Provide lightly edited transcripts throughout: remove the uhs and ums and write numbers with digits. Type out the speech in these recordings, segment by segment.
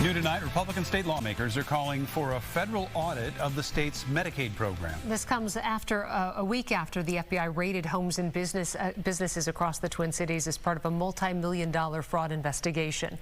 New tonight, Republican state lawmakers are calling for a federal audit of the state's Medicaid program. This comes after a week after the FBI raided homes and businesses across the Twin Cities as part of a multi-million-dollar fraud investigation.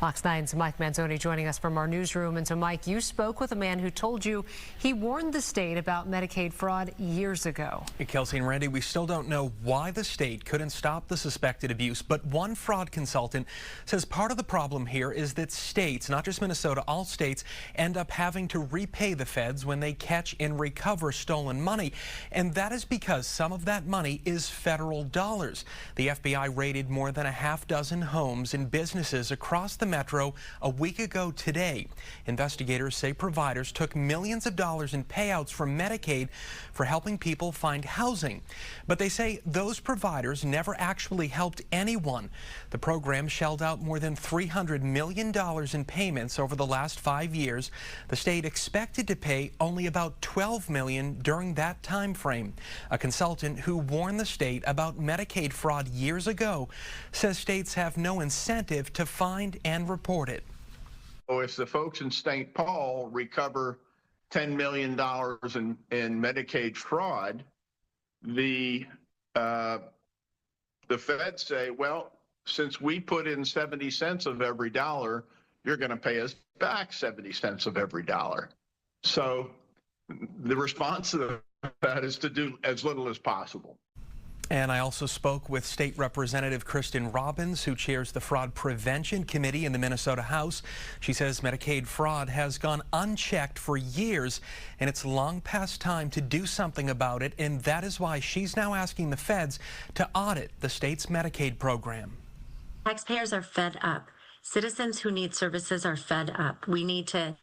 Fox 9's Mike Manzoni joining us from our newsroom. And so, Mike, you spoke with a man who told you he warned the state about Medicaid fraud years ago. Kelsey and Randy, we still don't know why the state couldn't stop the suspected abuse, but one fraud consultant says part of the problem here is that states, not just Minnesota, all states end up having to repay the feds when they catch and recover stolen money. And that is because some of that money is federal dollars. The FBI raided more than a half dozen homes and businesses across the metro a week ago today. Investigators say providers took millions of dollars in payouts from Medicaid for helping people find housing. But they say those providers never actually helped anyone. The program shelled out more than $300 million in payments over the last 5 years. The state expected to pay only about $12 million during that time frame. A consultant who warned the state about Medicaid fraud years ago says states have no incentive to find and report it. If the folks in St. Paul recover $10 million in Medicaid fraud, the feds say, well, since we put in 70 cents of every dollar, you're going to pay us back 70 cents of every dollar. So the response to that is to do as little as possible. And I also spoke with State Representative Kristen Robbins, who chairs the Fraud Prevention Committee in the Minnesota House. She says Medicaid fraud has gone unchecked for years, and it's long past time to do something about it, and that is why she's now asking the feds to audit the state's Medicaid program. Taxpayers are fed up. Citizens who need services are fed up. We need to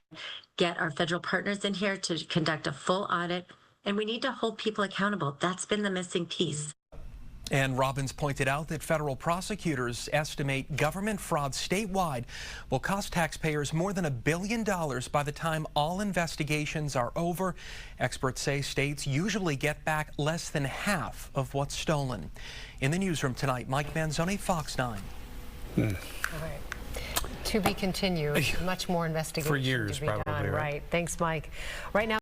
get our federal partners in here to conduct a full audit, and we need to hold people accountable. That's been the missing piece. And Robbins pointed out that federal prosecutors estimate government fraud statewide will cost taxpayers more than $1 billion by the time all investigations are over. Experts say states usually get back less than half of what's stolen. In the newsroom tonight, Mike Manzoni, Fox 9. All right. To be continued. Much more investigation for years, to be probably, done. Right. Thanks, Mike. Right now.